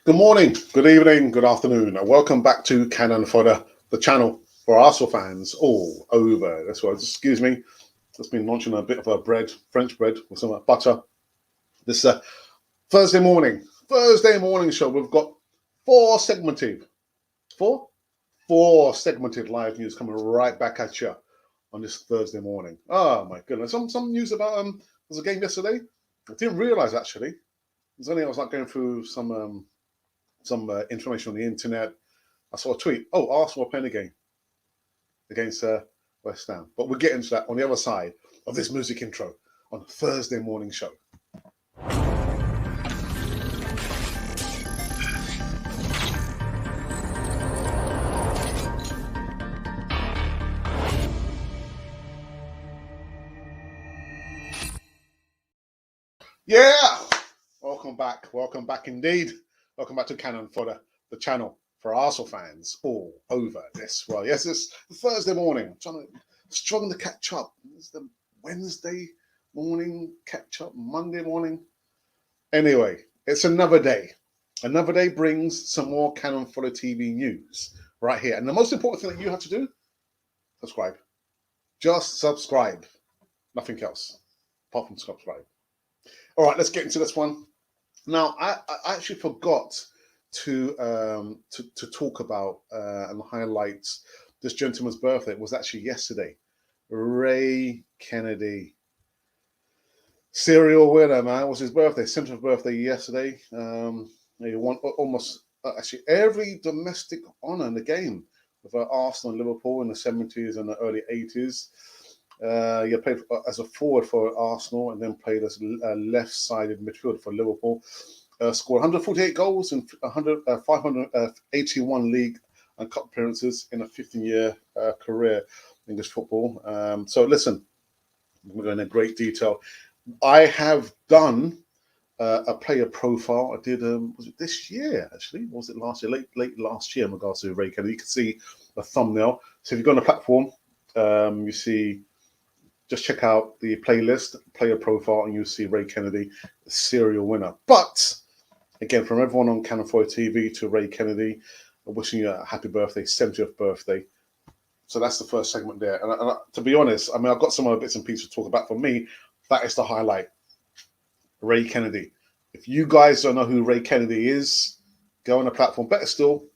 Good morning, good evening, good afternoon, and welcome back to Cannon Fodder, the channel for Arsenal fans all over. That's why, excuse me, just been launching a bit of a bread, French bread with some butter. This Thursday morning show. We've got four, four segmented live news coming right back at you on this Thursday morning. Oh my goodness, some news about there's a game yesterday. I didn't realise actually. It's only I was like going through some information on the internet. I saw a tweet. Oh, Arsenal are playing a game against West Ham. But we'll get into that on the other side of this music intro on Thursday morning show. Yeah! Welcome back indeed. Welcome back to Cannon Fodder, the channel for Arsenal fans all over this world. Yes, it's Thursday morning. I'm struggling to catch up. It's the Wednesday morning catch up, Monday morning. Anyway, it's another day. Another day brings some more Cannon Fodder TV news right here. And the most important thing that you have to do, subscribe. Just subscribe. Nothing else apart from subscribe. All right, let's get into this one. Now, I actually forgot to talk about and highlight this gentleman's birthday. It was actually yesterday. Ray Kennedy, serial winner, man. It was his birthday, 70th birthday yesterday. He won almost actually every domestic honour in the game with Arsenal and Liverpool in the 70s and the early 80s. He played as a forward for Arsenal and then played as a left-sided midfielder for Liverpool. Scored 148 goals and 581 league and cup appearances in a 15-year career in English football. So listen, we're going into great detail. I have done a player profile. I did, was it this year actually? Or was it last year? Late last year in regards to Ray Kennedy. You can see a thumbnail. So if you go on the platform, you see, just check out the playlist, player profile, and you'll see Ray Kennedy, the serial winner. But again, from everyone on Cannon Fodder TV to Ray Kennedy, wishing you a happy birthday, 70th birthday. So that's the first segment there. And to be honest, I mean, I've got some other bits and pieces to talk about. For me, that is the highlight. Ray Kennedy. If you guys don't know who Ray Kennedy is, go on the platform. Better still,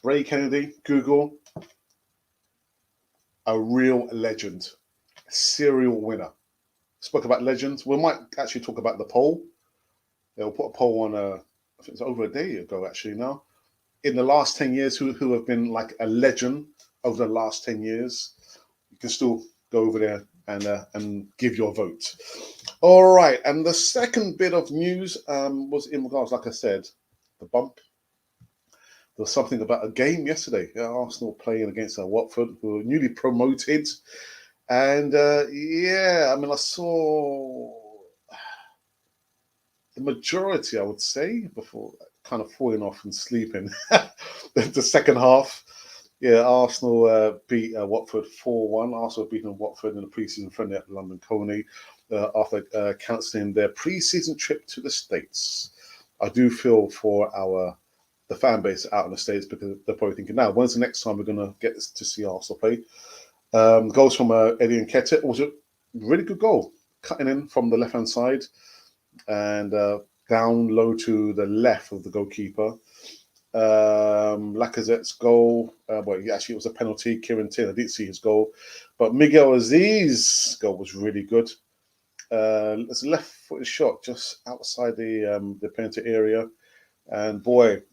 Ray Kennedy, Google, a real legend, serial winner. Spoke about legends. We might actually talk about the poll. They'll put a poll on, I think it's over a day ago actually now. In the last 10 years, who have been like a legend over the last 10 years. You can still go over there and give your vote. All right, and the second bit of news was in regards, like I said, the bump. There was something about a game yesterday. Arsenal playing against Watford, who were newly promoted. And yeah, I mean, I saw the majority, I would say, before kind of falling off and sleeping. The second half, yeah, Arsenal beat Watford 4-1. Arsenal beaten Watford in a pre-season friendly at London Coney after cancelling their pre-season trip to the States. I do feel for the fan base out in the States because they're probably thinking, now, when's the next time we're going to get to see Arsenal play? Goals from Eddie Nketiah. It was a really good goal, cutting in from the left-hand side and down low to the left of the goalkeeper. Lacazette's goal, well, actually, it was a penalty. Kieran Tierney, I didn't see his goal. But Miguel Aziz's goal was really good. It's a left-footed shot just outside the penalty area. And boy,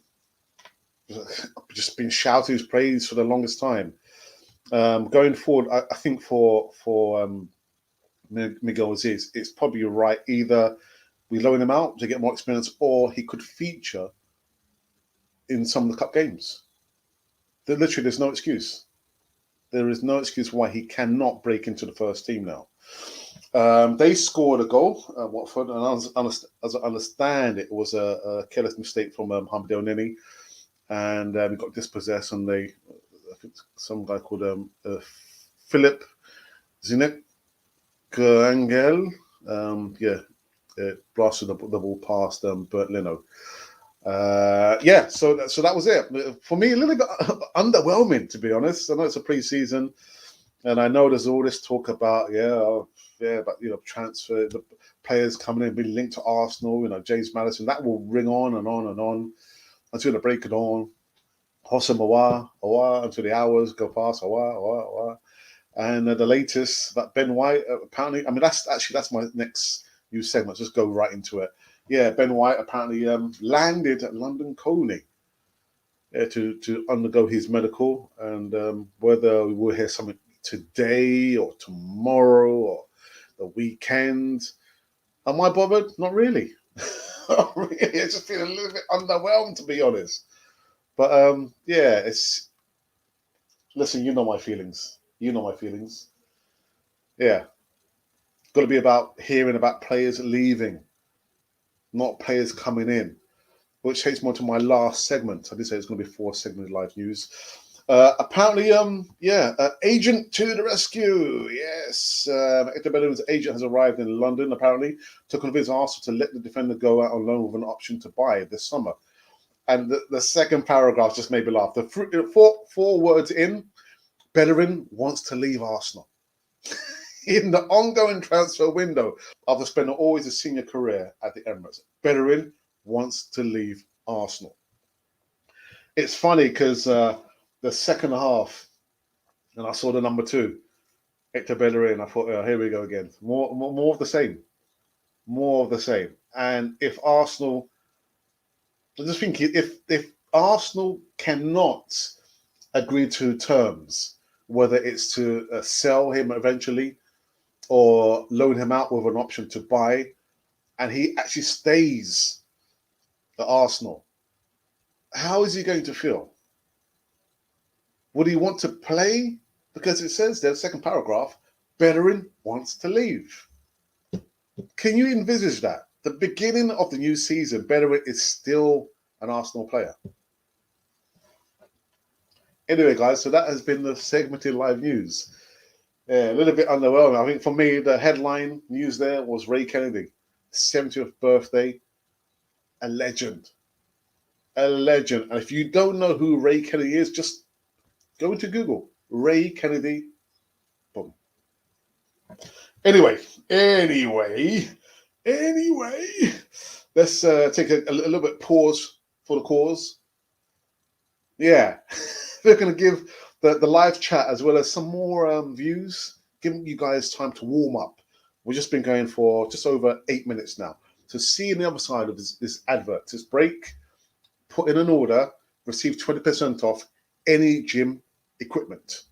just been shouting his praise for the longest time. Going forward, I think for Miguel Aziz, it's probably right. Either we loan him out to get more experience, or he could feature in some of the cup games. Literally, there's no excuse. There is no excuse why he cannot break into the first team now. They scored a goal, Watford, and as I understand, it was a careless mistake from Hamid El-Neni, and he got dispossessed, and I think some guy called Philip Zinek Angel, blasted the ball past Bert Leno. Yeah, so that was it for me. A little bit underwhelming, to be honest. I know it's a pre-season, and I know there's all this talk about but transfer the players coming in being linked to Arsenal. James Maddison, that will ring on and on and on until the break of dawn. Hossa Awa until the hours go past. Awa. And the latest that Ben White apparently. I mean, that's my next news segment. Just go right into it. Yeah, Ben White apparently landed at London Colney to undergo his medical, and whether we will hear something today or tomorrow or the weekend. Am I bothered? Not really. Not really. I just feel a little bit underwhelmed, to be honest. But yeah, it's listen. You know my feelings. You know my feelings. Yeah, got to be about hearing about players leaving, not players coming in. Which takes me on to my last segment. I did say it's going to be 4 segments live news. Apparently, agent to the rescue. Yes, Hector Bellerin's agent has arrived in London, apparently, to convince Arsenal to let the defender go out on loan with an option to buy this summer. And the second paragraph just made me laugh. The four words in, Bellerin wants to leave Arsenal. In the ongoing transfer window, after spending always a senior career at the Emirates, Bellerin wants to leave Arsenal. It's funny because the second half, and I saw the number 2, Hector Bellerin, I thought, here we go again. More of the same. More of the same. And if Arsenal, I'm just thinking, if Arsenal cannot agree to terms, whether it's to sell him eventually or loan him out with an option to buy, and he actually stays at Arsenal, how is he going to feel? Would he want to play? Because it says there, second paragraph, Bellerin wants to leave. Can you envisage that? The beginning of the new season, Bellerin is still an Arsenal player. Anyway, guys, so that has been the segmented live news. Yeah, a little bit underwhelming. I think for me, the headline news there was Ray Kennedy, 70th birthday, a legend. A legend. And if you don't know who Ray Kennedy is, just go into Google. Ray Kennedy. Boom. Anyway. Let's take a little bit pause for the cause. Yeah. We're going to give the live chat as well as some more views, giving you guys time to warm up. We've just been going for just over 8 minutes now. So see on the other side of this advert, this break, put in an order, receive 20% off any gym equipment.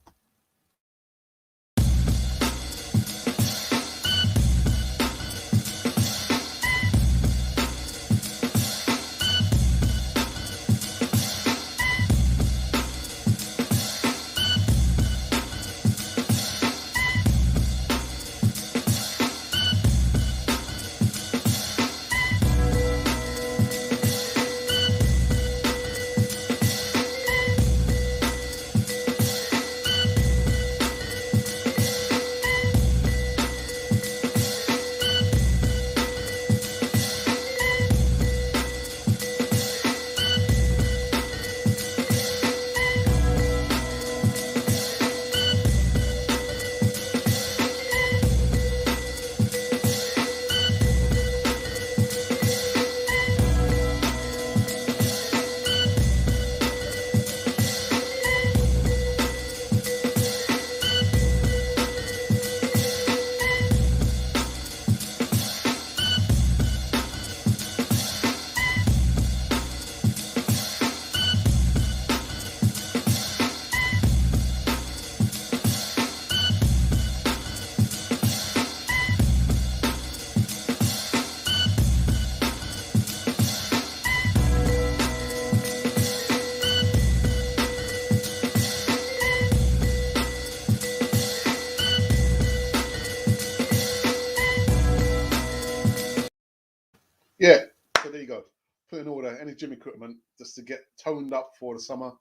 Yeah, so there you go. Put in order any gym equipment just to get toned up for the summer.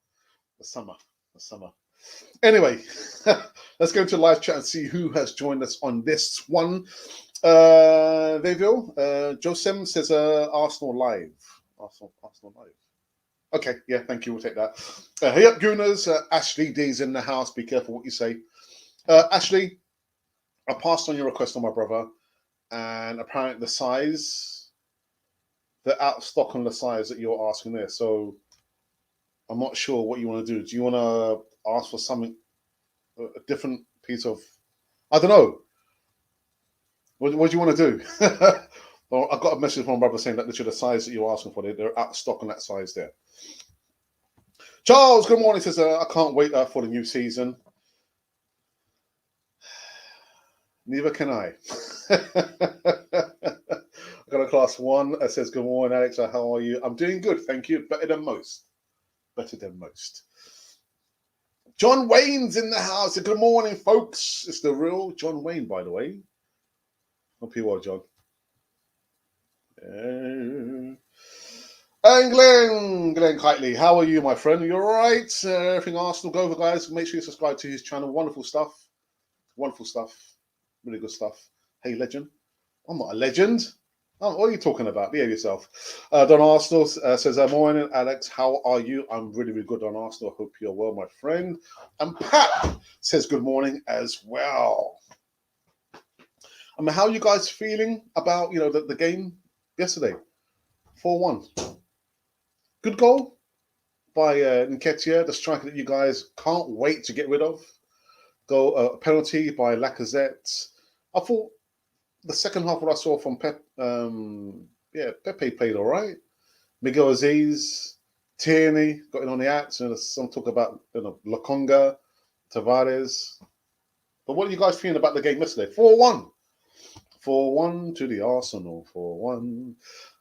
The summer. Anyway, let's go to live chat and see who has joined us on this one. Veville, Josem says Arsenal live. Arsenal Live. Okay, yeah, thank you. We'll take that. Hey up, Gooners. Ashley D's in the house. Be careful what you say. Ashley, I passed on your request on my brother, and apparently they're out of stock on the size that you're asking there. So I'm not sure what you want to do. Do you want to ask for something, a different piece of, I don't know. What do you want to do? Well, I got a message from my brother saying that literally the size that you're asking for, they're out of stock on that size there. Charles, good morning. Says I can't wait for the new season. Neither can I. I got a class 1 that says good morning, Alex. How are you? I'm doing good, thank you. Better than most. Better than most. John Wayne's in the house. Good morning, folks. It's the real John Wayne, by the way. Hope you are, John. And Glenn Kitely, how are you, my friend? You all right? Everything Arsenal, go over, guys. Make sure you subscribe to his channel. Wonderful stuff. Wonderful stuff. Really good stuff. Hey, legend. I'm not a legend. Oh, what are you talking about? Behave yourself. Don Arsenal says, morning, Alex. How are you? I'm really, really good, Don Arsenal. Hope you're well, my friend. And Pat says good morning as well. I mean, how are you guys feeling about, the game yesterday? 4-1. Good goal by Nketiah, the striker that you guys can't wait to get rid of. Goal, penalty by Lacazette. I thought the second half, what I saw from Pepe played all right. Miguel Aziz, Tierney got in on the act. Some talk about Lokonga, Tavares. But what are you guys feeling about the game yesterday? 4-1. 4-1 to the Arsenal. 4-1.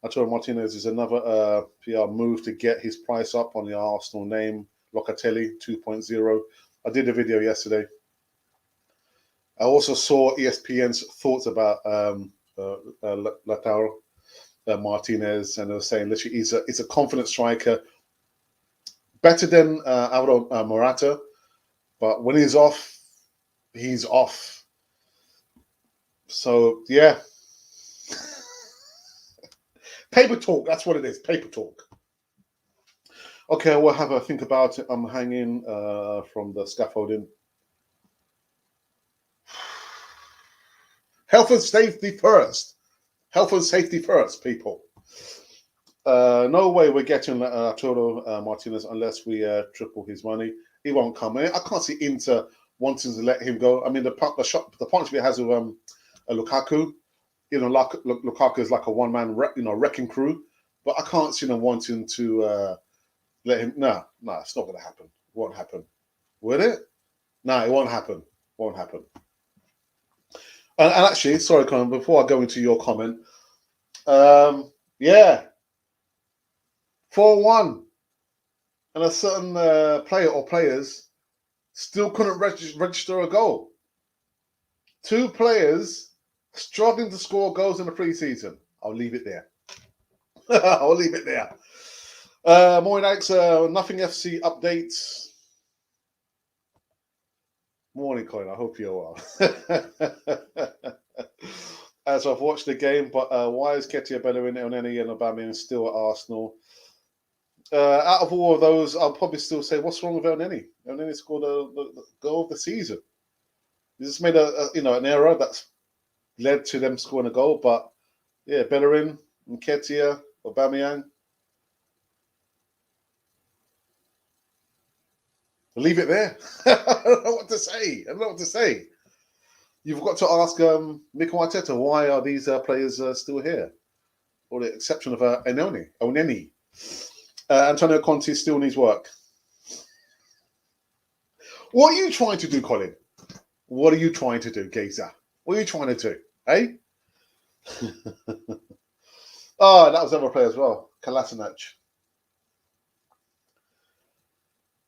Arturo Martinez is another PR move to get his price up on the Arsenal name. Locatelli 2.0. I did a video yesterday. I also saw ESPN's thoughts about Lautaro Martinez, and they were saying literally he's a confident striker, better than Alvaro Morata, but when he's off, he's off. So yeah, paper talk. That's what it is. Paper talk. Okay, we'll have a think about it. I'm hanging from the scaffolding. Health and safety first. Health and safety first, people. No way we're getting Arturo Martinez unless we triple his money. He won't come in. I can't see Inter wanting to let him go. I mean, the partnership he has with Lukaku, Lukaku is like a one-man wrecking crew. But I can't see them wanting to let him. No, it's not going to happen. It won't happen. Will it? No, it won't happen. Won't happen. And actually, sorry, Colin, before I go into your comment, yeah, 4-1, and a certain player or players still couldn't register a goal. 2 players struggling to score goals in the pre-season. I'll leave it there. I'll leave it there. Morning, Alex. Nothing FC updates. Morning, Colin. I hope you're well. As I've watched the game, but why is Nketiah, Bellerin, Elneny, and Aubameyang still at Arsenal? Out of all of those, I'll probably still say, what's wrong with Elneny? Elneny scored the goal of the season. He just made an error that's led to them scoring a goal. But yeah, Bellerin, Nketiah, Aubameyang. Leave it there. I don't know what to say. You've got to ask Mikel Arteta, why are these players still here? Or the exception of Elneny. Antonio Conte still needs work. What are you trying to do, Colin? What are you trying to do, Gazer? What are you trying to do? Eh? Oh, that was another player as well. Kolasinac.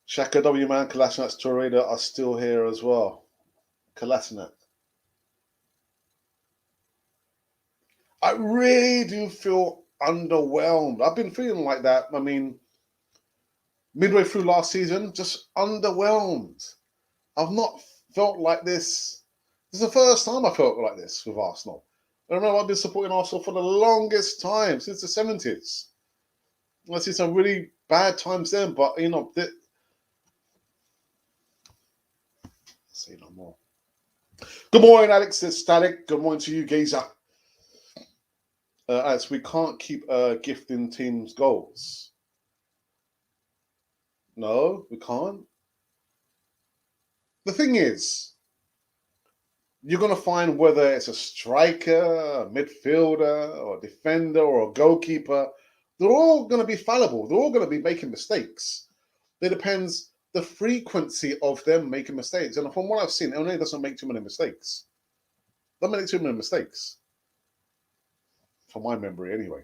Shaka W Man, Kolasinac, Torreira are still here as well. Kolasinac. I really do feel underwhelmed. I've been feeling like that. I mean, midway through last season, just underwhelmed. I've not felt like this. This is the first time I felt like this with Arsenal. I remember I've been supporting Arsenal for the longest time, since the 70s. I see some really bad times then, but say no more. Good morning, Alex. It's Static. Good morning to you, Gazer. Alex, we can't keep gifting teams goals. No, we can't. The thing is, you're going to find whether it's a striker, a midfielder, or a defender, or a goalkeeper, they're all going to be fallible. They're all going to be making mistakes. It depends the frequency of them making mistakes. And from what I've seen, Elneny doesn't make too many mistakes. Doesn't make too many mistakes. From my memory, anyway.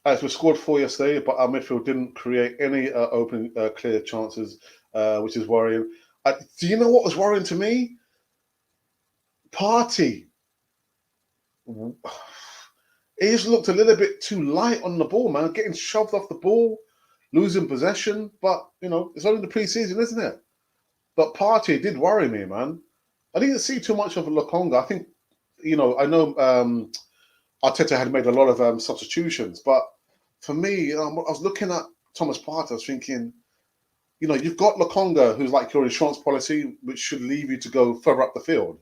As we scored 4 yesterday, but our midfield didn't create any open, clear chances, which is worrying. Do you know what was worrying to me? Partey. He just looked a little bit too light on the ball, man. Getting shoved off the ball, losing possession. But, it's only the pre-season, isn't it? But Partey did worry me, man. I didn't see too much of Lokonga. I think, I know Arteta had made a lot of substitutions. But for me, I was looking at Thomas Partey. I was thinking, you've got Lokonga, who's like your insurance policy, which should leave you to go further up the field.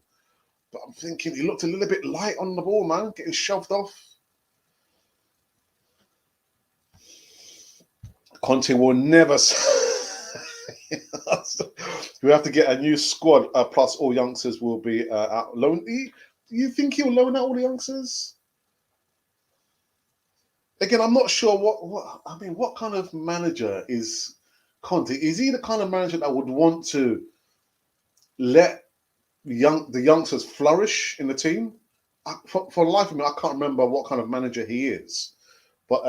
But I'm thinking he looked a little bit light on the ball, man, getting shoved off. Conte will never. We have to get a new squad. Plus, all youngsters will be out loan. You think he'll loan out all the youngsters? Again, I'm not sure what kind of manager is Conte? Is he the kind of manager that would want to let the youngsters flourish in the team? For the life of me, I can't remember what kind of manager he is. But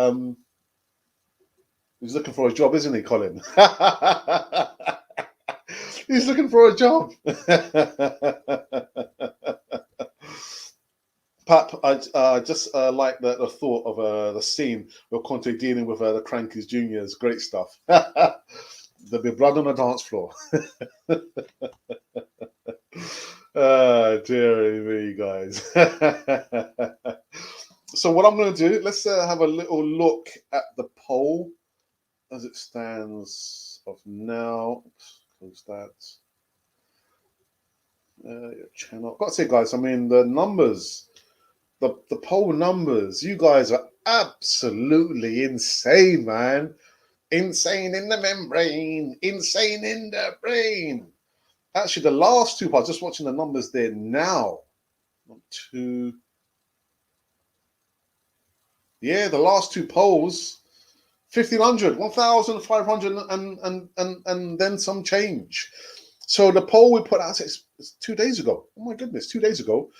he's looking for a job, isn't he, Colin? He's looking for a job. Pap, I just like the thought of the scene where Conte dealing with the Crankies Juniors. Great stuff. There'll be blood on the dance floor. Dear me, guys. So what I'm going to do, let's have a little look at the poll as it stands of now. Close that. Your channel. I've got to say, guys, I mean, the numbers, the poll numbers, you guys are absolutely insane, man. Insane in the membrane. Insane in the brain. Actually, the last two parts, just watching the numbers there now. Yeah, the last two polls, 1,500, 1,500 and then some change. So the poll we put out it's 2 days ago. Oh my goodness, 2 days ago.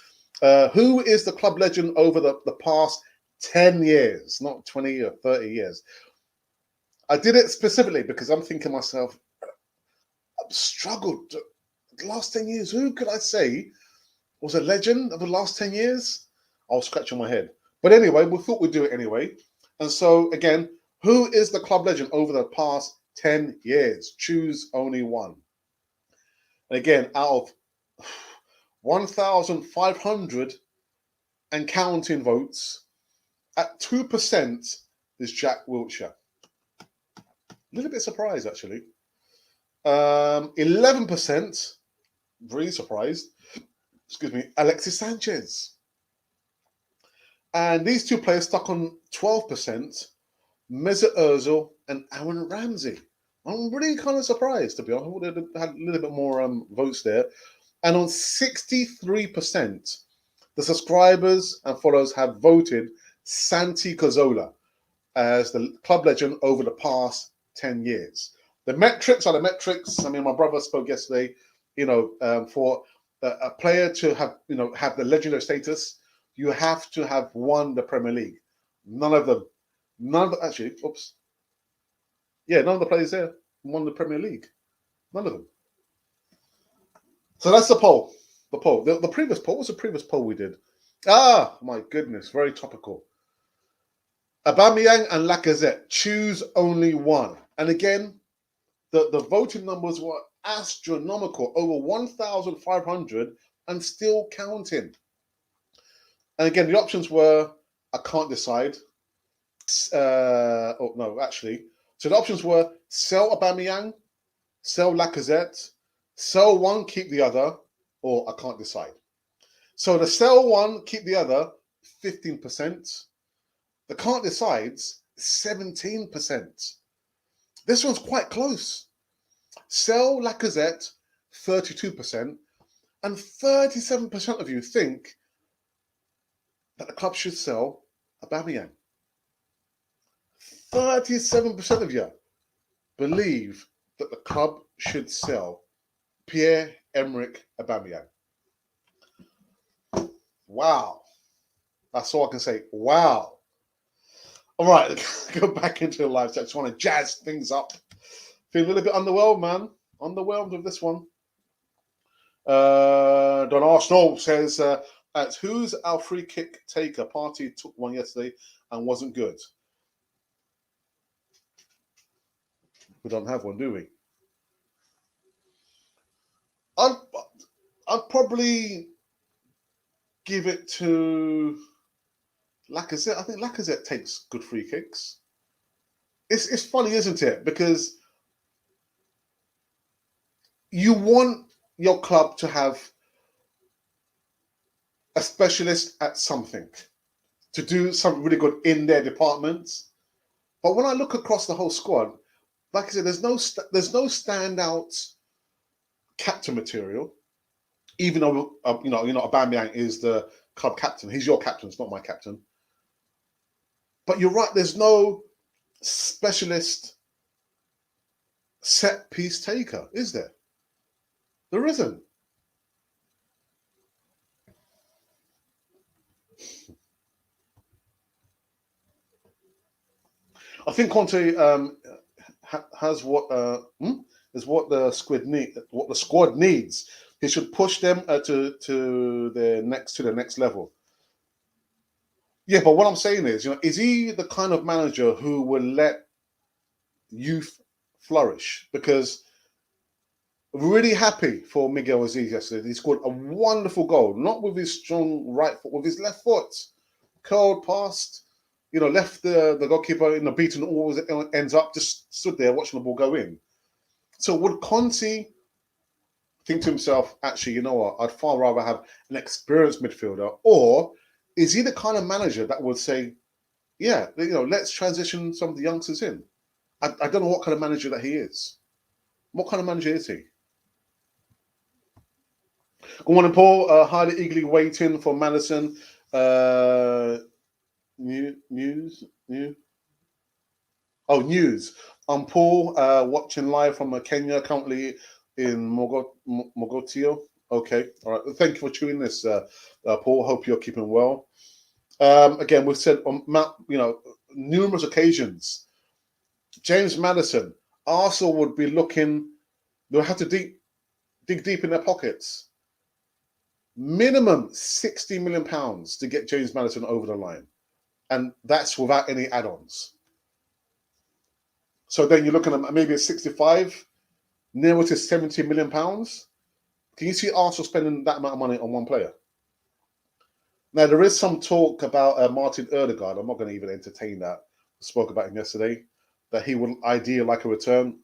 Who is the club legend over the past 10 years, not 20 or 30 years? I did it specifically because I'm thinking to myself, I've struggled. The last 10 years, who could I say was a legend of the last 10 years? I was scratching my head. But anyway, we thought we'd do it anyway. And so, again, who is the club legend over the past 10 years? Choose only one. And again, out of 1,500 and counting votes, at 2% is Jack Wilshere. A little bit surprised, actually. 11%, really surprised, excuse me, Alexis Sanchez. And these two players stuck on 12%, Mesut Ozil and Aaron Ramsey. I'm really kind of surprised, to be honest. I would have had a little bit more votes there. And on 63%, the subscribers and followers have voted Santi Cazorla as the club legend over the past 10 years. The metrics are the metrics. I mean, my brother spoke yesterday, for a player to have the legendary status, you have to have won the Premier League. None of the players there won the Premier League. None of them. So that's the poll. The poll. The previous poll. What was the previous poll we did? Ah, my goodness. Very topical. Aubameyang and Lacazette. Choose only one. And again, the voting numbers were astronomical. Over 1,500 and still counting. And again, the options were, I can't decide, Oh no, actually, so the options were sell Aubameyang, sell Lacazette, sell one, keep the other, or I can't decide. So the sell one, keep the other, 15%. The can't decides, 17%. This one's quite close. Sell Lacazette, 32%, and 37% of you think that the club should sell Aubameyang. 37% of you believe that the club should sell Pierre-Emerick Aubameyang. Wow. That's all I can say. Wow. All right, go back into the live chat. I just want to jazz things up. Feel a little bit underwhelmed, man. Underwhelmed with this one. Don Arsenal says, who's our free kick taker? Party took one yesterday and wasn't good. We don't have one, do we? I'd probably give it to Lacazette. I think Lacazette takes good free kicks. It's funny, isn't it? Because you want your club to have a specialist at something, to do something really good in their departments. But when I look across the whole squad, like I said, there's no standout captain material. Even though Aubameyang is the club captain, he's your captain, it's not my captain. But you're right, there's no specialist set piece taker, is there? There isn't. I think Conte has what the squad needs. He should push them to the next level. Yeah, but what I'm saying is, is he the kind of manager who will let youth flourish? Because we're really happy for Miguel Aziz yesterday. He scored a wonderful goal, not with his strong right foot, with his left foot, curled past, left the goalkeeper in the beaten, always ends up, just stood there watching the ball go in. So would Conte think to himself, actually, you know what, I'd far rather have an experienced midfielder? Or is he the kind of manager that would say, yeah, let's transition some of the youngsters in? I don't know what kind of manager that he is. What kind of manager is he? Good morning, Paul. Highly eagerly waiting for Madison. News. Oh, news. I'm Paul, watching live from Kenya, currently in Mogotio. Okay, all right. Thank you for tuning this, Paul. Hope you're keeping well. Again, we've said on numerous occasions, James Maddison, Arsenal would be looking. They'll have to dig deep in their pockets. Minimum £60 million to get James Maddison over the line, and that's without any add-ons. So then you're looking at maybe a 65, nearer to £70 million. Can you see Arsenal spending that amount of money on one player? Now, there is some talk about Martin Odegaard. I'm not going to even entertain that. I spoke about him yesterday, that he would ideally like a return.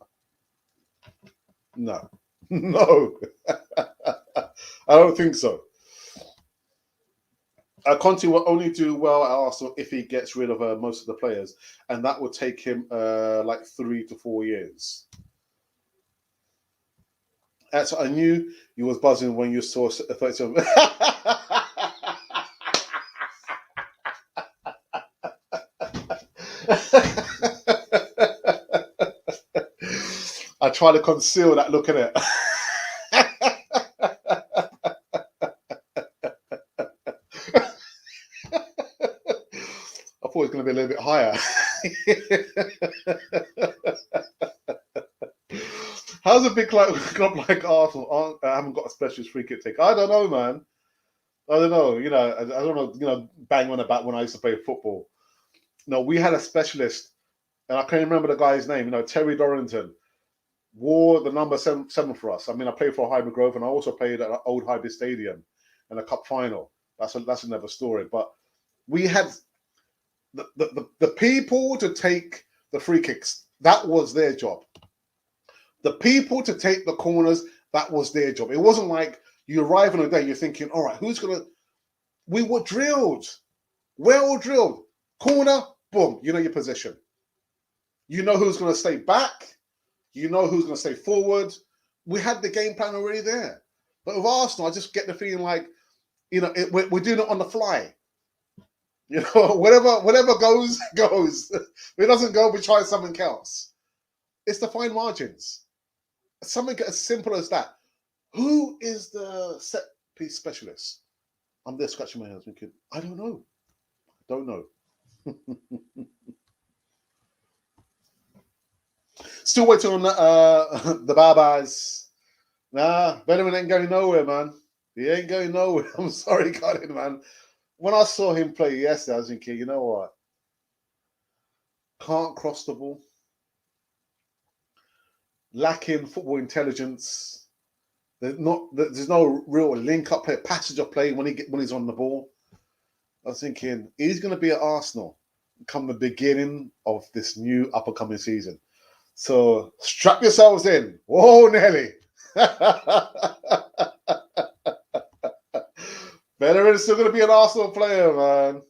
No. No. I don't think so. Conte will only do well at Arsenal if he gets rid of most of the players, and that would take him like 3 to 4 years. So I knew you was buzzing when you saw 37. I try to conceal that look at it. I thought it was going to be a little bit higher. How's a big club like Arsenal haven't got a specialist free kick taker? I don't know, man. I don't know. I don't know. Bang on about when I used to play football. No, we had a specialist, and I can't remember the guy's name. Terry Dorrington wore the number 7 for us. I mean, I played for Highbury Grove, and I also played at Old Highbury Stadium in a cup final. That's another story. But we had The people to take the free kicks, that was their job. The people to take the corners, that was their job. It wasn't like you arrive on a day, you're thinking, all right, who's going to... We were drilled, well drilled. Corner, boom, you know your position. You know who's going to stay back. You know who's going to stay forward. We had the game plan already there. But with Arsenal, I just get the feeling like, we're doing it on the fly. Whatever goes, goes. If it doesn't go, we try something else. It's the fine margins. Something as simple as that. Who is the set piece specialist? I'm there scratching my head thinking, I don't know. Don't know. Still waiting on the Babas. Nah, Benjamin ain't going nowhere, man. He ain't going nowhere. I'm sorry, Colin, man. When I saw him play yesterday, I was thinking, you know what? Can't cross the ball. Lacking football intelligence. There's no real link-up play, passage of play when he's on the ball. I was thinking, he's going to be at Arsenal come the beginning of this new up-and-coming season. So strap yourselves in. Whoa, Nelly. Bellerin's still going to be an Arsenal player, man.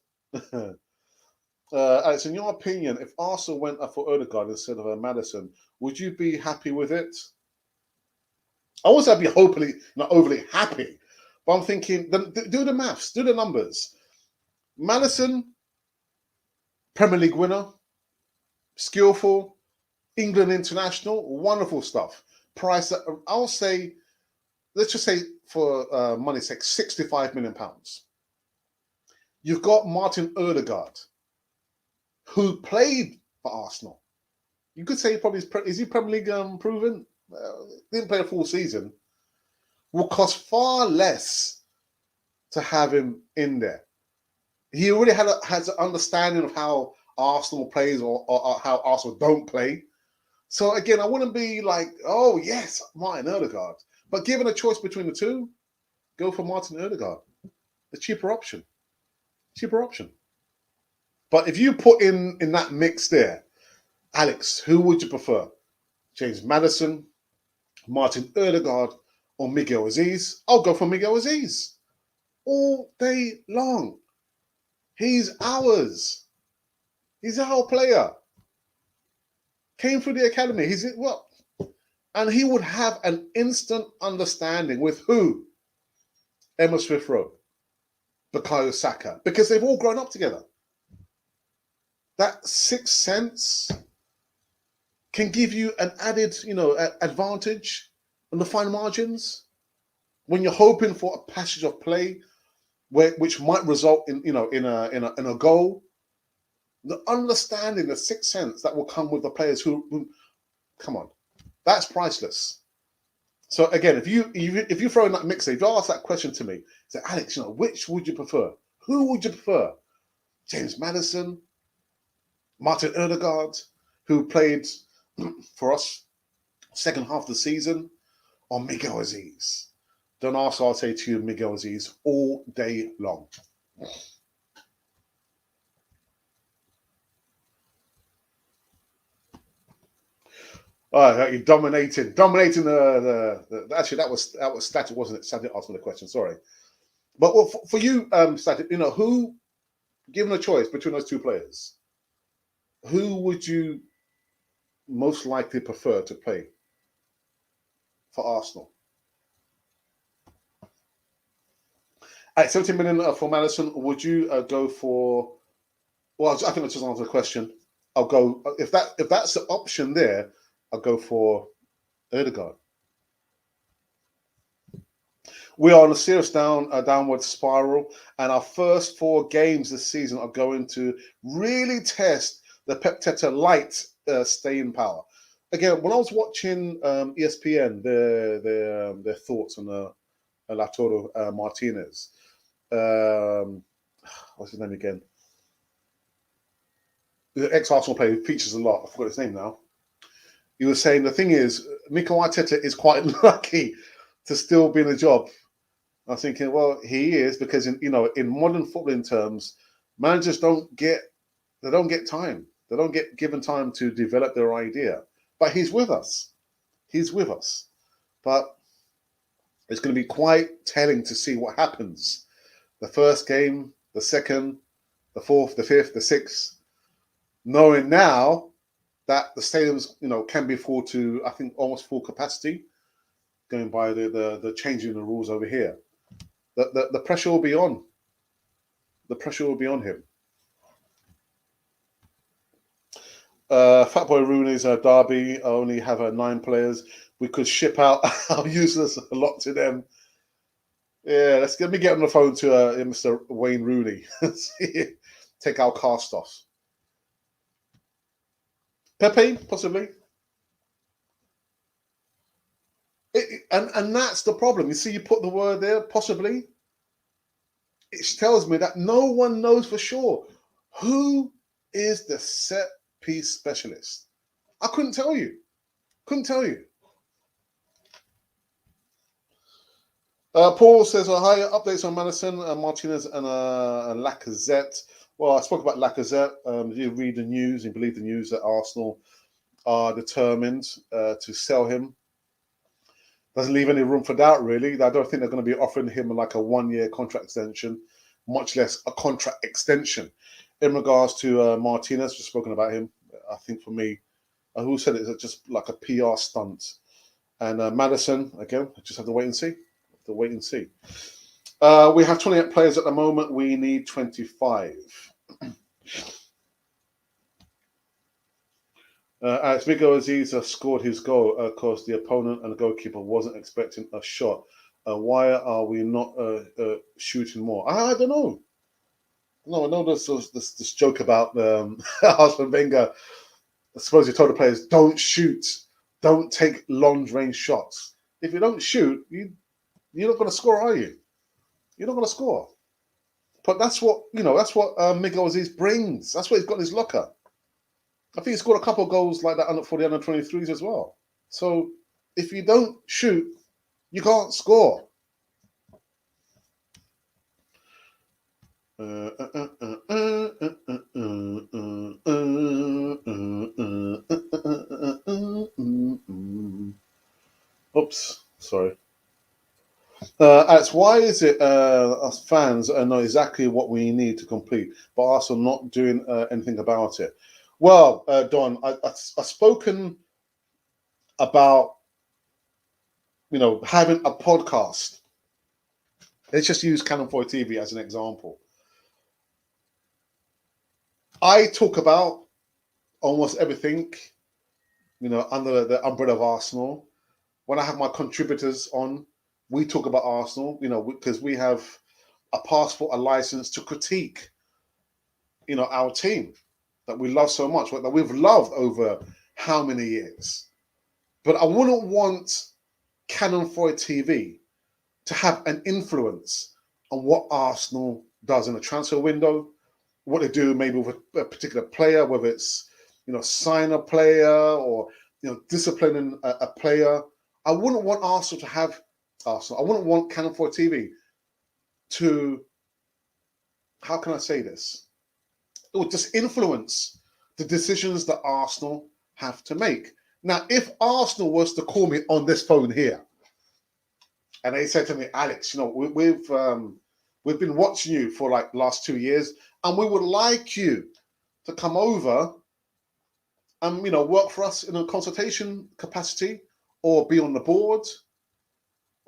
Alex, in your opinion, if Arsenal went up for Odegaard instead of Maddison, would you be happy with it? I won't say I'd be not overly happy, but I'm thinking, do the maths, do the numbers. Maddison, Premier League winner, skillful, England international, wonderful stuff. Price, I'll say, let's just say for money's sake, £65 million. You've got Martin Odegaard, who played for Arsenal. You could say is he Premier League proven? Didn't play a full season. Will cost far less to have him in there. He already has an understanding of how Arsenal plays or how Arsenal don't play. So again, I wouldn't be like, oh yes, Martin Odegaard. But given a choice between the two, go for Martin Odegaard. The cheaper option. But if you put in that mix there, Alex, who would you prefer? James Maddison, Martin Odegaard, or Miguel Aziz? I'll go for Miguel Aziz all day long. He's ours. He's our player. Came through the academy. And he would have an instant understanding with who? Emma Smith Rowe, Bukayo Saka, because they've all grown up together. That sixth sense can give you an added, advantage on the fine margins when you're hoping for a passage of play which might result in a goal. The understanding, the sixth sense that will come with the players who come on, that's priceless. So again, if you throw in that mixer, if you ask that question to me, say, Alex, which would you prefer? Who would you prefer? James Maddison, Martin Odegaard, who played for us second half of the season, or Miguel Aziz? Don't ask, I'll say to you, Miguel Aziz all day long. You're dominating the actually that was Static, wasn't it? Static asked me the question, sorry. But for you, Static, who, given a choice between those two players, who would you most likely prefer to play for Arsenal? At 70 million for Maddison, would you go for? Well, I think I just answered the question. I'll go if that's the option there. I'll go for Odegaard. We are on a serious downward spiral, and our first 4 games this season are going to really test the Pep Teta light staying power. Again, when I was watching ESPN, their thoughts on Lautaro Martinez, what's his name again? The ex-Arsenal player who features a lot. I forgot his name now. He was saying the thing is, Mikel Arteta is quite lucky to still be in the job. I was thinking, well, he is, because in modern footballing terms, managers don't get They don't get time. They don't get given time to develop their idea. But he's with us. He's with us. But it's going to be quite telling to see what happens. The first game, the second, the fourth, the fifth, the sixth, knowing now that the stadiums, can be full to, I think, almost full capacity, going by the changing the rules over here. The pressure will be on. The pressure will be on him. Fatboy Rooney's derby only have 9 players. We could ship out our useless a lot to them. Yeah, let me get on the phone to Mr. Wayne Rooney. Take our cast off. Pepe, possibly. And that's the problem. You see, you put the word there, possibly. It tells me that no one knows for sure. Who is the set piece specialist? I couldn't tell you. Couldn't tell you. Paul says, hi, updates on Madison, Martinez and Lacazette. Well, I spoke about Lacazette. You read the news, you believe the news that Arsenal are determined to sell him. Doesn't leave any room for doubt, really. I don't think they're going to be offering him like a 1-year contract extension, much less a contract extension. In regards to Martinez, we've spoken about him. I think for me, who said it? Is it just like a PR stunt? And Madison, again, I just have to wait and see. We have 28 players at the moment. We need 25. As Miguel Aziz scored his goal, of course, the opponent and the goalkeeper wasn't expecting a shot. Why are we not shooting more? I don't know. No, I know this joke about Arsene Wenger. I suppose he told the players, don't shoot, don't take long range shots. If you don't shoot, you're not going to score, are you? You're not going to score. But that's what Miguel Aziz brings. That's what he's got in his locker. I think he scored a couple of goals like that for the under-23s as well. So if you don't shoot, you can't score. Oops, sorry. That's why is it us fans know exactly what we need to complete, but Arsenal not doing anything about it? Well, Don, I've spoken about having a podcast. Let's just use Canon 4 TV as an example. I talk about almost everything, under the umbrella of Arsenal. When I have my contributors on, we talk about Arsenal, because we have a passport, a license to critique, our team that we love so much, that we've loved over how many years. But I wouldn't want Canon 4 TV to have an influence on what Arsenal does in the transfer window, what they do maybe with a particular player, whether it's, sign a player or, disciplining a player. I wouldn't want Arsenal to have Arsenal. I wouldn't want Canon 4 TV to, how can I say this? It would just influence the decisions that Arsenal have to make. Now, if Arsenal was to call me on this phone here, and they said to me, Alex, we've been watching you for like the last 2 years, and we would like you to come over and work for us in a consultation capacity or be on the board.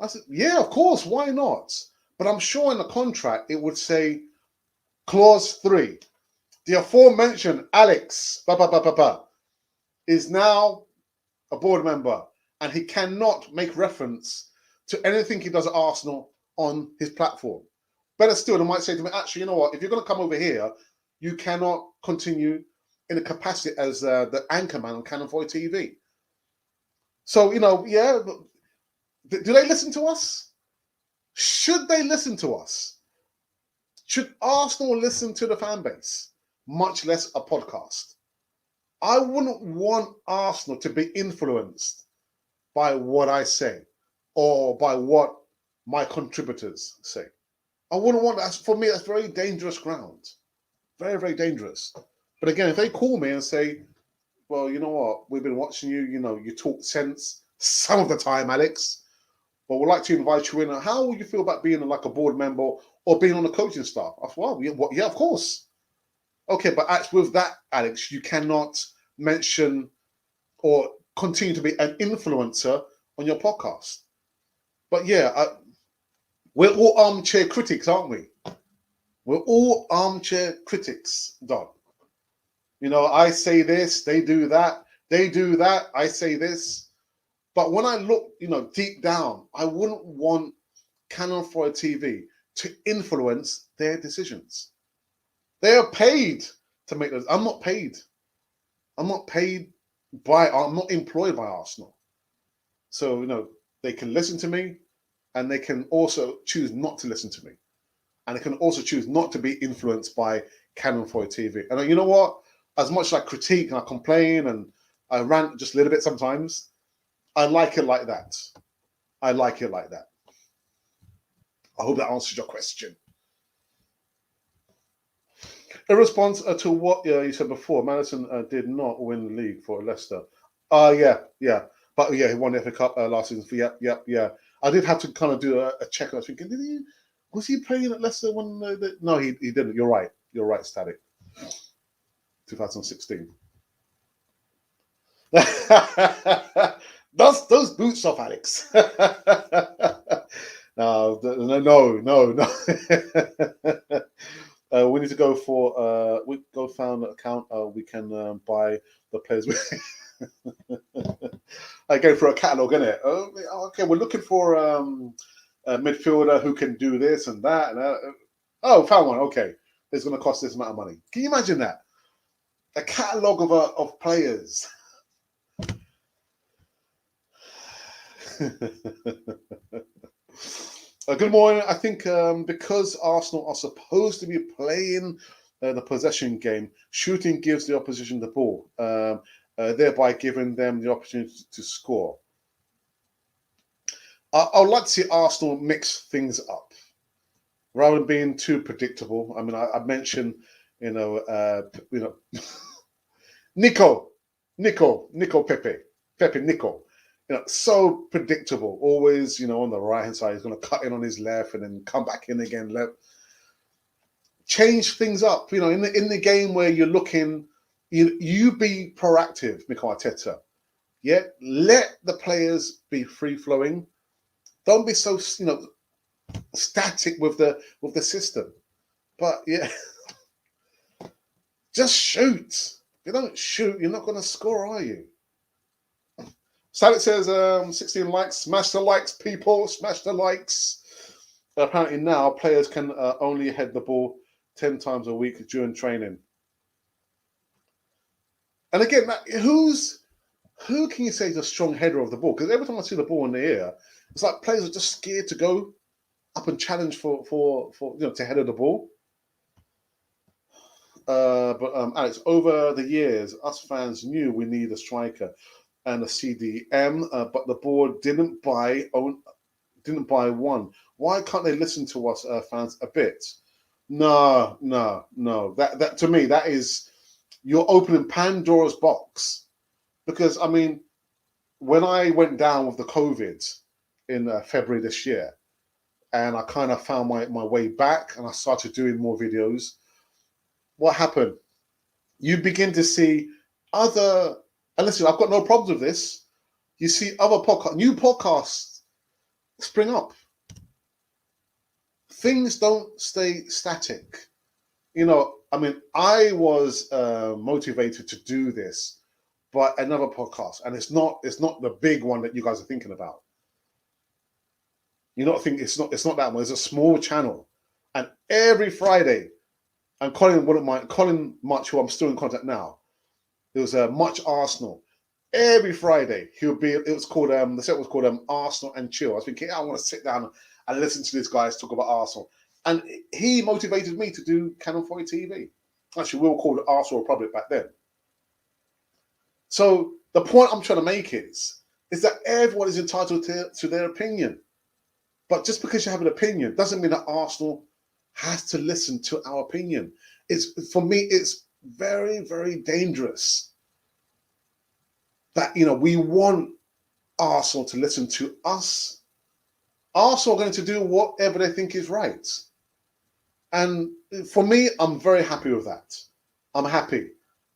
I said, yeah, of course, why not? But I'm sure in the contract it would say, clause 3, the aforementioned Alex is now a board member, and he cannot make reference to anything he does at Arsenal on his platform. Better still, they might say to me, actually, you know what? If you're going to come over here, you cannot continue in a capacity as the anchorman on Canon 4 TV. So, yeah, do they listen to us? Should they listen to us? Should Arsenal listen to the fan base, much less a podcast? I wouldn't want Arsenal to be influenced by what I say or by what my contributors say. I wouldn't want that. For me, that's very dangerous ground. Very, very dangerous. But again, if they call me and say, well, you know what, we've been watching you, you talk sense some of the time, Alex, but we'd like to invite you in. How would you feel about being like a board member or being on the coaching staff? I thought, well, yeah, of course. Okay, but actually with that, Alex, you cannot mention or continue to be an influencer on your podcast. But yeah, we're all armchair critics, aren't we? We're all armchair critics, Don. I say this, they do that, I say this. But when I look, deep down, I wouldn't want Canon for a TV to influence their decisions. They are paid to make those. I'm not paid. I'm not employed by Arsenal. So, they can listen to me and they can also choose not to listen to me. And they can also choose not to be influenced by Canon for a TV. And you know what? As much as I critique and I complain and I rant just a little bit sometimes, I like it like that. I like it like that. I hope that answers your question. In response to what you said before, Madison did not win the league for Leicester. Yeah. But yeah, he won the FA Cup last season. Yeah. I did have to kind of do a check. I was thinking, was he playing at Leicester when? No, he didn't. You're right. You're right, Static. 2016. Those boots off, Alex. No. We need to go for we go found an account. We can buy the players. I go for a catalogue, innit? Okay, we're looking for a midfielder who can do this and that. Oh, found one. Okay, it's going to cost this amount of money. Can you imagine that? A catalogue of players. Good morning. I think because Arsenal are supposed to be playing the possession game, shooting gives the opposition the ball, thereby giving them the opportunity to score. I would like to see Arsenal mix things up rather than being too predictable. I mean, I mentioned, Nico Pepe Nico. So predictable. Always, on the right hand side, he's going to cut in on his left and then come back in again left. Change things up. In the game where you're looking, you be proactive, Mikel Arteta. Yeah, let the players be free flowing. Don't be so static with the system. But yeah, just shoot. If you don't shoot, you're not going to score, are you? Salit says 16 likes. Smash the likes, people. Smash the likes. Apparently now players can only head the ball 10 times a week during training. And again, who can you say is a strong header of the ball? Because every time I see the ball in the air, it's like players are just scared to go up and challenge for to header the ball. But Alex, over the years, us fans knew we need a striker and a CDM, but the board didn't buy one. Why can't they listen to us fans a bit? No. That to me, that is you're opening Pandora's box. Because I mean, when I went down with the COVID in February this year, and I kind of found my way back, and I started doing more videos. What happened? You begin to see other. And listen, I've got no problems with this. You see other new podcasts spring up. Things don't stay static. I mean, I was motivated to do this by another podcast, and it's not the big one that you guys are thinking about. You're not thinking it's not that one. It's a small channel, and every Friday, and Colin Much, who I'm still in contact now. There was a Much Arsenal. Every Friday, it was called, the set was called Arsenal and Chill. I was thinking, I want to sit down and listen to these guys talk about Arsenal. And he motivated me to do Canon 40 TV. Actually, we were called Arsenal Republic back then. So the point I'm trying to make is that everyone is entitled to their opinion. But just because you have an opinion doesn't mean that Arsenal has to listen to our opinion. For me, it's very, very dangerous. That, we want Arsenal to listen to us. Arsenal are going to do whatever they think is right. And for me, I'm very happy with that. I'm happy.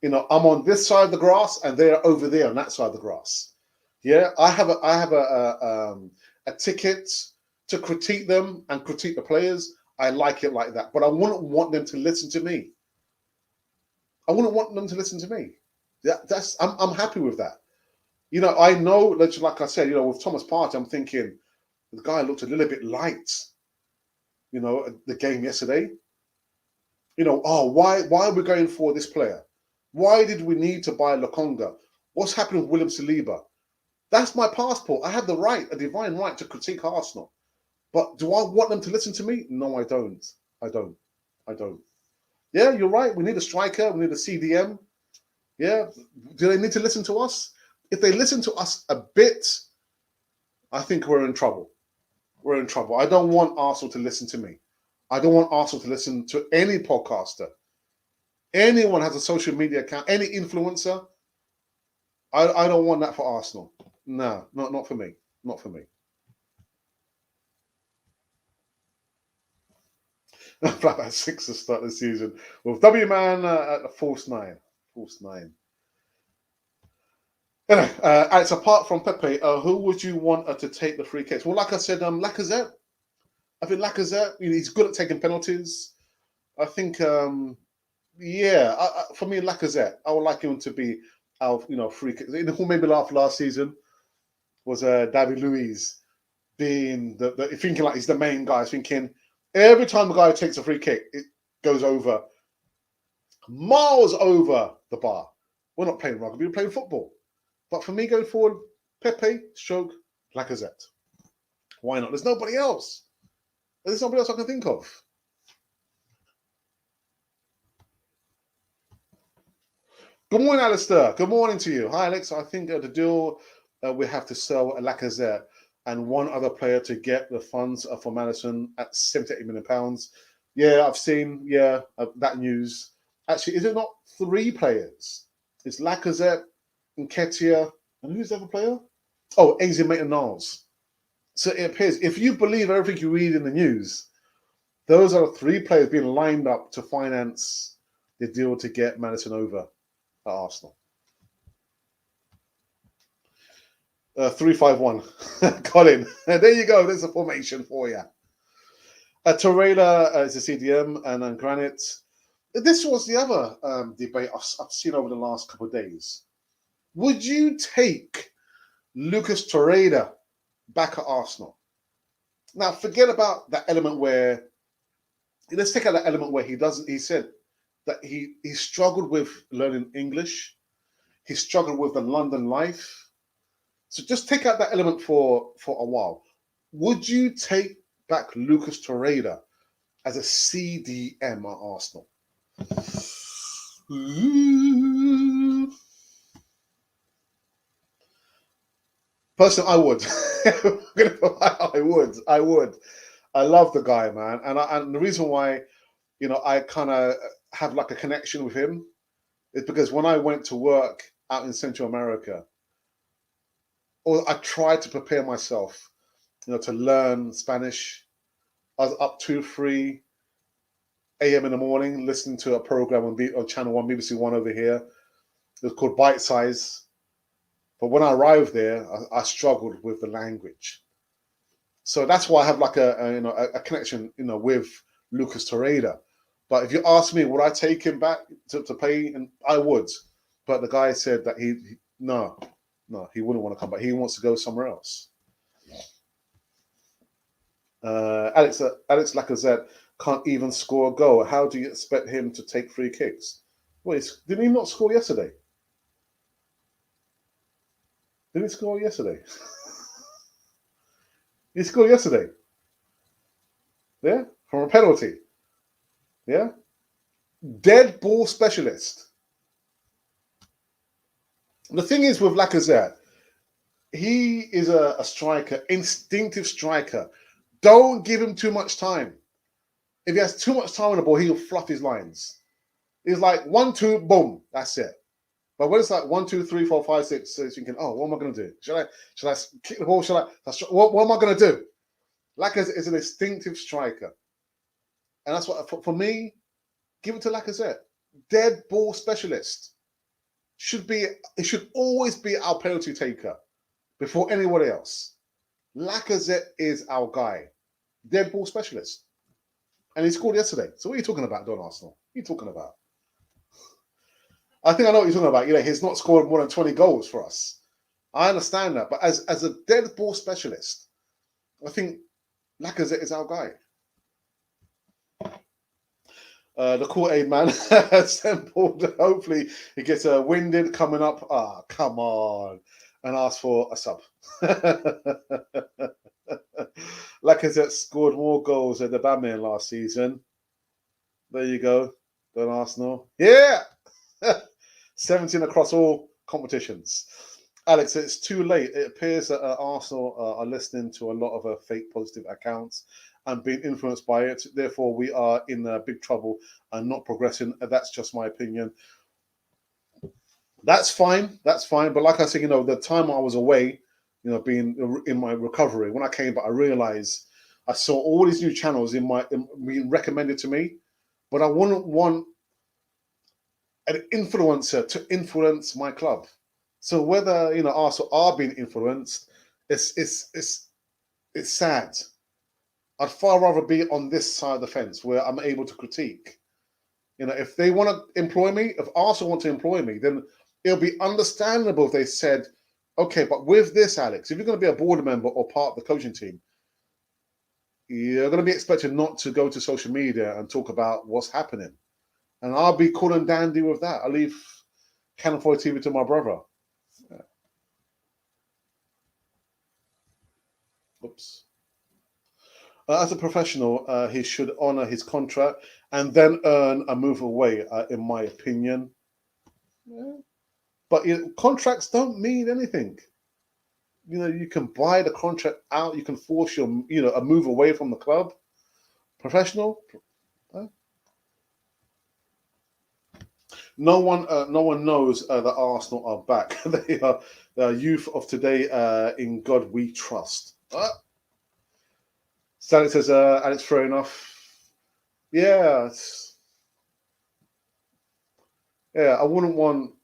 I'm on this side of the grass and they're over there on that side of the grass. Yeah, I have a ticket to critique them and critique the players. I like it like that. But I wouldn't want them to listen to me. I wouldn't want them to listen to me. I'm happy with that. I know, like I said, with Thomas Partey, I'm thinking the guy looked a little bit light, the game yesterday. Why are we going for this player? Why did we need to buy Lokonga? What's happening with William Saliba? That's my passport. I have the right, a divine right to critique Arsenal. But do I want them to listen to me? No, I don't. I don't. Yeah, you're right. We need a striker. We need a CDM. Yeah. Do they need to listen to us? If they listen to us a bit, I think we're in trouble. We're in trouble. I don't want Arsenal to listen to me. I don't want Arsenal to listen to any podcaster. Anyone has a social media account, any influencer. I don't want that for Arsenal. No, not for me. Not for me. About 6 to start the season with W-Man at the false nine. False nine. Anyway, Alex, apart from Pepe, who would you want to take the free kicks? Well, like I said, Lacazette. I think Lacazette, he's good at taking penalties. I think, for me, Lacazette, I would like him to be our, free kick. Who made me laugh last season was David Luiz being thinking like he's the main guy, thinking every time the guy takes a free kick, it goes over, miles over the bar. We're not playing rugby, we're playing football. But for me going forward, Pepe, stroke, Lacazette. Why not? There's nobody else. There's nobody else I can think of. Good morning, Alistair. Good morning to you. Hi, Alex. I think the deal we have to sell Lacazette and one other player to get the funds for Madison at £78 million. Yeah, I've seen that news. Actually, is it not 3 players? It's Lacazette, Nketiah, and who's the other player? Oh, Ainsley Maitland-Niles. So it appears, if you believe everything you read in the news, those are the 3 players being lined up to finance the deal to get Madison over at Arsenal. 3-5-1. Colin, there you go. There's a formation for you. Torreira is a CDM, and then Granit. This was the other debate I've seen over the last couple of days. Would you take Lucas Torreira back at Arsenal? Now, forget about that element where. Let's take out that element where he said that he struggled with learning English. He struggled with the London life. So just take out that element for a while. Would you take back Lucas Torreira as a CDM at Arsenal? Personally, I would. I would. I love the guy, man. And the reason why, I kind of have like a connection with him is because when I went to work out in Central America, or I tried to prepare myself, to learn Spanish. I was up 2-3 a.m. in the morning listening to a program on Channel 1, BBC One over here. It was called Bite Size. But when I arrived there, I struggled with the language. So that's why I have like a connection, with Lucas Torreira. But if you ask me, would I take him back to play? And I would. But the guy said that no, he wouldn't want to come back. He wants to go somewhere else. Alex Lacazette can't even score a goal. How do you expect him to take free kicks? Wait, didn't he not score yesterday? Did he score yesterday? He scored yesterday. Yeah? From a penalty. Yeah? Dead ball specialist. The thing is with Lacazette, he is a striker, instinctive striker. Don't give him too much time. If he has too much time on the ball, he'll fluff his lines. It's like 1, 2, boom, that's it. But when it's like 1, 2, 3, 4, 5, 6, so you're thinking, oh, what am I going to do? Should I kick the ball? What am I going to do? Lacazette is an instinctive striker, and that's what for me. Give it to Lacazette, dead ball specialist. It should always be our penalty taker before anybody else. Lacazette is our guy, dead ball specialist, and he scored yesterday. So what are you talking about, Don Arsenal? What are you talking about? I think I know what you're talking about. He's not scored more than 20 goals for us. I understand that, but as a dead ball specialist, I think Lacazette is our guy. The court aid man assembled. Hopefully, he gets winded coming up. Ah, come on, and ask for a sub. Lacazette scored more goals than the Batman last season. There you go, Don Arsenal. Yeah, 17 across all competitions. Alex, it's too late. It appears that Arsenal are listening to a lot of fake positive accounts and being influenced by it. Therefore, we are in big trouble and not progressing. That's just my opinion. That's fine. That's fine. But like I said, the time I was away, being in my recovery, when I came back, I realized I saw all these new channels being recommended to me, but I wouldn't want an influencer to influence my club. So whether Arsenal are being influenced, it's sad. I'd far rather be on this side of the fence where I'm able to critique. If they want to employ me, if Arsenal want to employ me, then it'll be understandable if they said, okay, but with this, Alex, if you're going to be a board member or part of the coaching team, you're going to be expected not to go to social media and talk about what's happening. And I'll be cool and dandy with that. I'll leave Cannon 4 TV to my brother. Yeah. Oops. As a professional, he should honour his contract and then earn a move away, in my opinion. Yeah. But contracts don't mean anything. You can buy the contract out. You can force a move away from the club. Professional. No one knows that Arsenal are back. They are the youth of today. In God we trust. Stanley says, and it's fair enough. Yeah, I wouldn't want,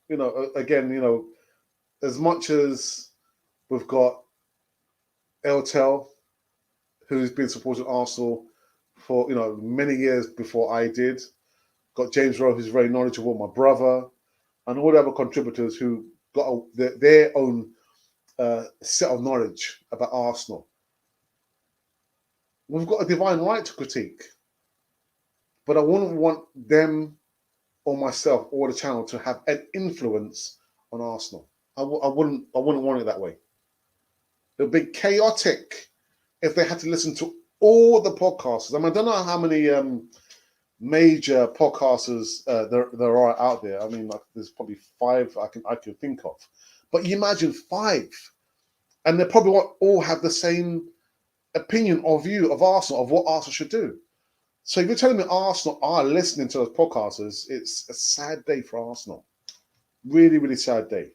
again, as much as we've got Eltel, who's been supporting Arsenal for, many years before I did. Got James Rowe, who's very knowledgeable, my brother, and all the other contributors who got their own set of knowledge about Arsenal. We've got a divine right to critique, but I wouldn't want them or myself or the channel to have an influence on Arsenal. I wouldn't want it that way. It would be chaotic if they had to listen to all the podcasters. I don't know how many major podcasters there are out there. There's probably 5 I can think of. But you imagine 5, and they probably won't all have the same opinion or view of Arsenal, of what Arsenal should do. So if you're telling me Arsenal are listening to those podcasters, it's a sad day for Arsenal. Really, really sad day.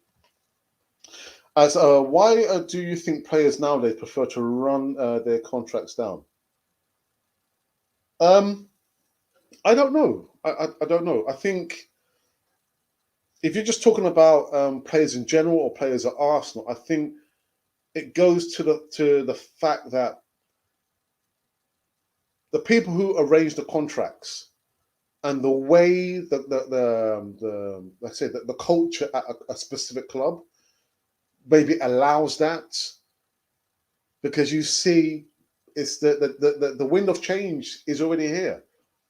As why do you think players nowadays prefer to run their contracts down? I don't know. I don't know. I think if you're just talking about players in general or players at Arsenal, I think it goes to the fact that the people who arrange the contracts and the way that let's say the culture at a specific club maybe allows that, because you see it's the wind of change is already here,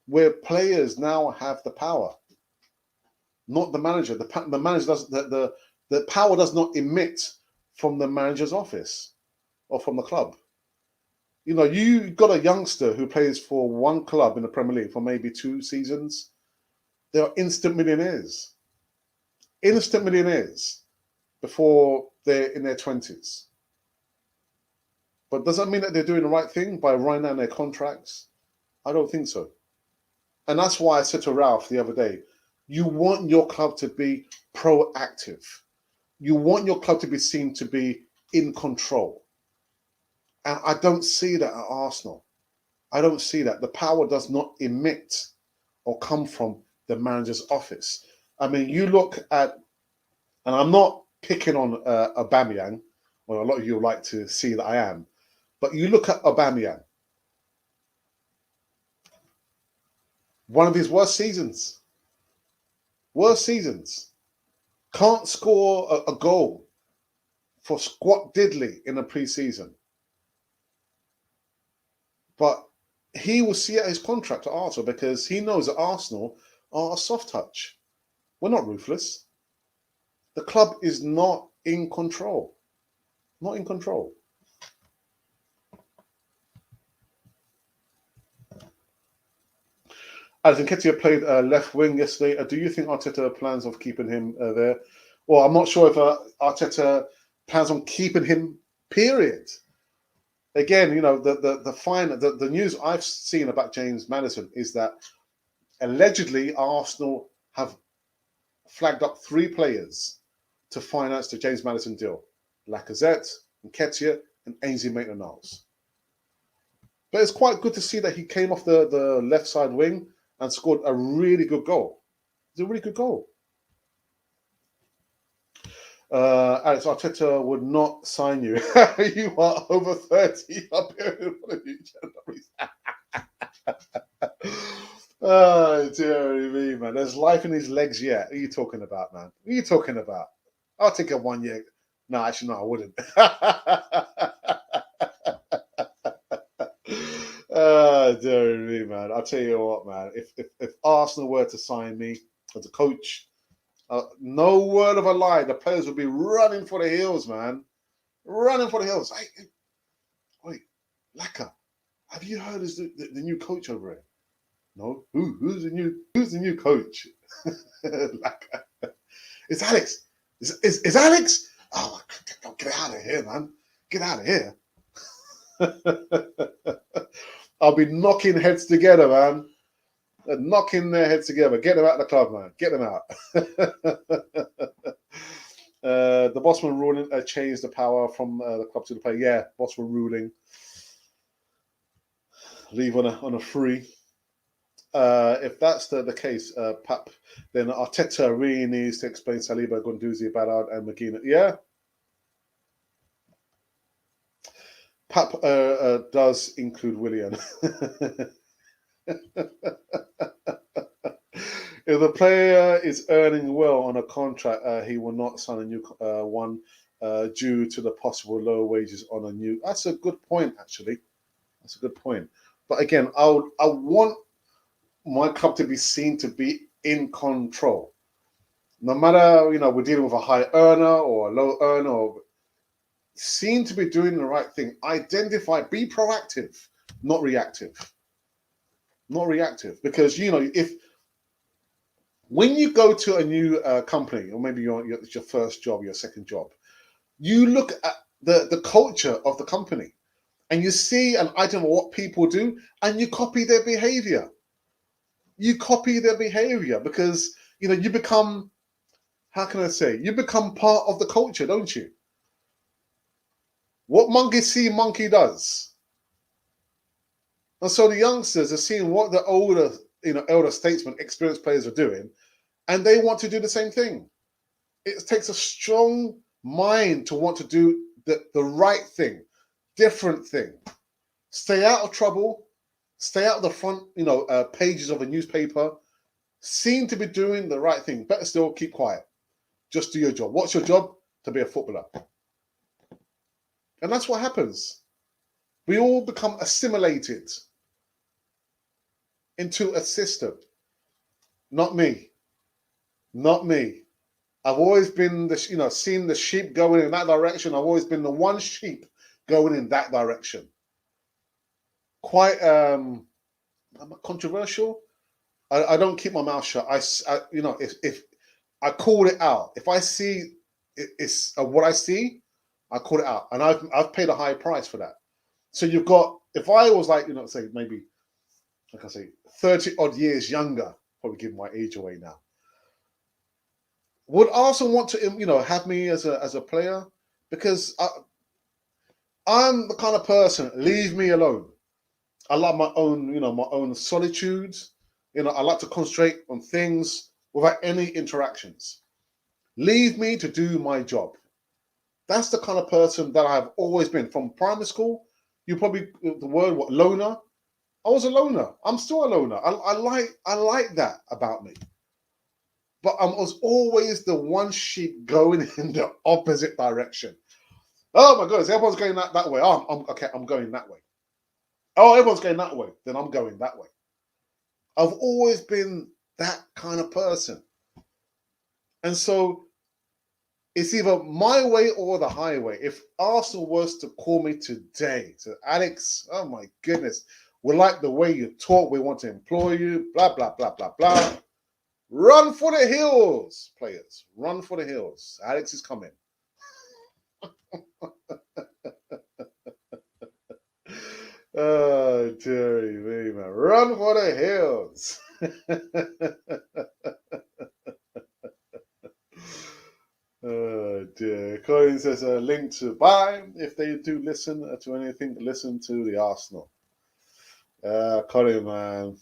where players now have the power, not the manager. The manager does the power does not emit from the manager's office or from the club. You got a youngster who plays for one club in the Premier League for maybe 2 seasons. They are instant millionaires before they're in their 20s. But does that mean that they're doing the right thing by running down their contracts? I don't think so. And that's why I said to Ralph the other day, You want your club to be proactive. You want your club to be seen to be in control. And I don't see that at Arsenal. I don't see that. The power does not emit or come from the manager's office. I mean, you look at, and I'm not picking on Aubameyang, well, a lot of you like to see that I am, but you look at Aubameyang, one of his worst seasons, can't score a goal for squat diddly in a pre-season. But he will see out his contract at Arsenal because he knows that Arsenal are a soft touch. We're not ruthless. The club is not in control. Not in control. As Nketiah played left wing yesterday, do you think Arteta plans of keeping him there? Well, I'm not sure if Arteta plans on keeping him, period. Again, you know, the news I've seen about James Maddison is that allegedly Arsenal have flagged up 3 players to finance the James Maddison deal: Lacazette, Nketiah, and Ainsley Maitland-Niles. But it's quite good to see that he came off the left side wing and scored a really good goal. It's a really good goal. Alex, Arteta would not sign you. You are over 30. Oh, dear me, man. There's life in his legs yet. What are you talking about, man? What are you talking about? I'll take a 1 year. No, actually, no, I wouldn't. Oh, dear me, man. I'll tell you what, man. If Arsenal were to sign me as a coach, no word of a lie, the players would be running for the hills, man. Running for the hills. Hey, wait, Laka, have you heard of the new coach over here? No. Who's the new coach? Laka. It's Alex. Is Alex? Oh, get out of here, man. Get out of here. I'll be knocking heads together, man. Knocking their heads together. Get them out of the club, man. Get them out. The Bosman ruling changed the power from the club to the player. Yeah, Bosman ruling. Leave on a free. If that's the case, Pap, then Arteta really needs to explain Saliba, Guendouzi, Ballard, and McGinn. Yeah. Pap does include Willian. If the player is earning well on a contract, he will not sign a new one due to the possible low wages on a new. That's a good point, actually. That's a good point. But again, I want my club to be seen to be in control. No matter, you know, we're dealing with a high earner or a low earner, or seen to be doing the right thing. Identify, be proactive, not reactive. Not reactive. Because, you know, if when you go to a new company, or maybe it's your first job, your second job, you look at the culture of the company and you see an item of what people do and you copy their behavior. You copy their behavior because, you know, you become, how can I say, you become part of the culture, don't you? What monkey see, monkey does. And so the youngsters are seeing what the older, you know, elder statesmen, experienced players are doing, and they want to do the same thing. It takes a strong mind to want to do the right thing, different thing. Stay out of trouble, stay out of the front, you know, pages of a newspaper, seem to be doing the right thing. Better still, keep quiet. Just do your job. What's your job? To be a footballer. And that's what happens. We all become assimilated into a system. Not me. Not me. I've always been the, you know, seen the sheep going in that direction. I've always been the one sheep going in that direction. Quite controversial. I don't keep my mouth shut. I you know, if I call it out, if I see it's what I see, I call it out, and I've paid a high price for that. So you've got, if I was like, you know, say maybe, like I say, 30 odd years younger, probably give my age away now. Would Arsenal want to, have me as a player? Because I'm the kind of person. Leave me alone. I like my own solitude. I like to concentrate on things without any interactions. Leave me to do my job. That's the kind of person that I've always been from primary school. You probably the word what loner. I was a loner. I'm still a loner. I like that about me. But I was always the one sheep going in the opposite direction. Oh my goodness, everyone's going that way. Oh, okay, I'm going that way. Oh, everyone's going that way. Then I'm going that way. I've always been that kind of person. And so it's either my way or the highway. If Arsenal was to call me today, so Alex, oh my goodness, we like the way you talk, we want to employ you, blah, blah, blah, blah, blah. Run for the hills, players. Run for the hills. Alex is coming. Oh, dearie me, man. Run for the hills. Oh, dear. Colin says a link to buy if they do listen to anything, listen to the Arsenal. Colin, man.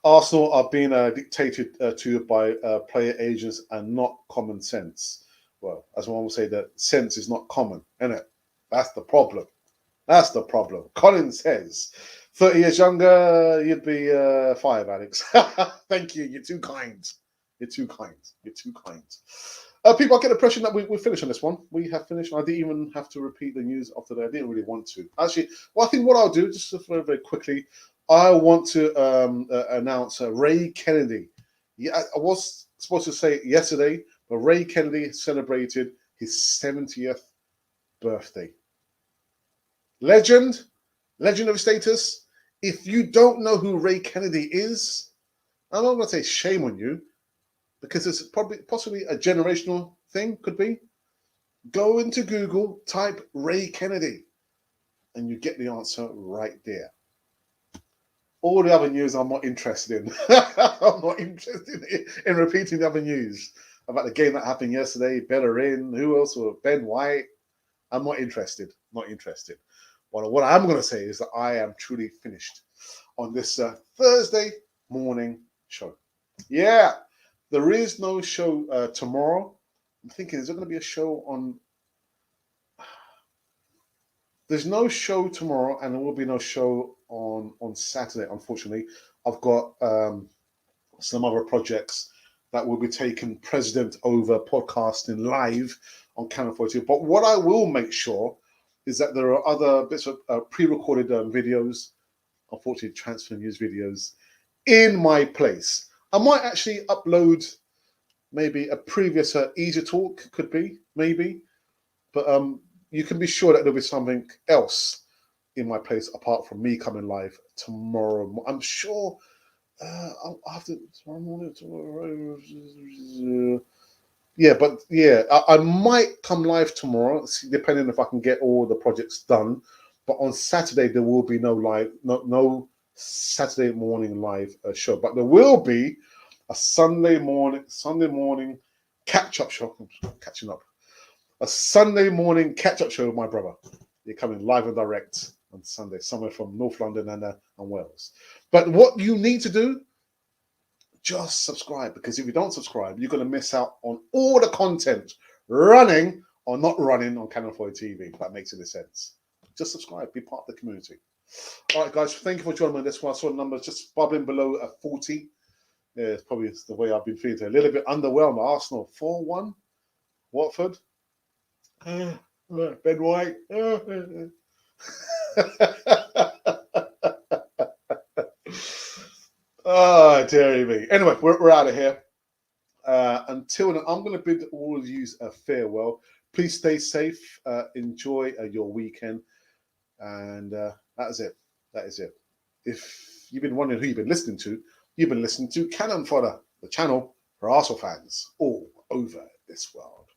Arsenal are being dictated to by player agents and not common sense. Well, as one would say, that sense is not common, isn't it? That's the problem. That's the problem. Colin says, 30 years younger, you'd be 5, Alex. Thank you. You're too kind. You're too kind. You're too kind. People, I get the impression that we finished on this one. We have finished. I didn't even have to repeat the news of today. I didn't really want to. Actually, well, I think what I'll do, just very, very quickly, I want to announce Ray Kennedy. Yeah, I was supposed to say it yesterday, but Ray Kennedy celebrated his 70th birthday. Legend of status. If you don't know who Ray Kennedy is, I'm not going to say shame on you, because it's possibly a generational thing, could be. Go into Google, type Ray Kennedy, and you get the answer right there. All the other news I'm not interested in. I'm not interested in repeating the other news about the game that happened yesterday, Bellerin, who else, or Ben White. I'm not interested. Not interested. Well, what I'm going to say is that I am truly finished on this Thursday morning show. Yeah, there is no show tomorrow. I'm thinking, is there going to be a show on... There's no show tomorrow, and there will be no show on Saturday, unfortunately. I've got some other projects that will be taking precedent over podcasting live on Canon 42. But what I will make sure is that there are other bits of pre-recorded videos, unfortunately transfer news videos, in my place. I might actually upload maybe a previous Easy Talk, could be, maybe. But you can be sure that there'll be something else in my place apart from me coming live tomorrow. I'm sure I'll have to tomorrow morning. Yeah, but yeah, I might come live tomorrow, depending if I can get all the projects done. But on Saturday there will be no Saturday morning live show. But there will be a Sunday morning catch-up show. Catching up. A Sunday morning catch-up show with my brother. You're coming live and direct on Sunday, somewhere from North London and Wales. But what you need to do, just subscribe, because if you don't subscribe, you're going to miss out on all the content running or not running on Canon 40 TV, if that makes any sense. Just subscribe, be part of the community. All right, guys, thank you for joining me this one. I saw the numbers just bubbling below 40. Yeah, it's probably the way I've been feeling. A little bit underwhelmed. Arsenal 4-1. Watford. Ben White. Oh, dearie me. Anyway, we're out of here. Until then, I'm going to bid all of you a farewell. Please stay safe. Enjoy your weekend. And that is it. That is it. If you've been wondering who you've been listening to, you've been listening to Cannon Fodder, the channel for Arsenal fans all over this world.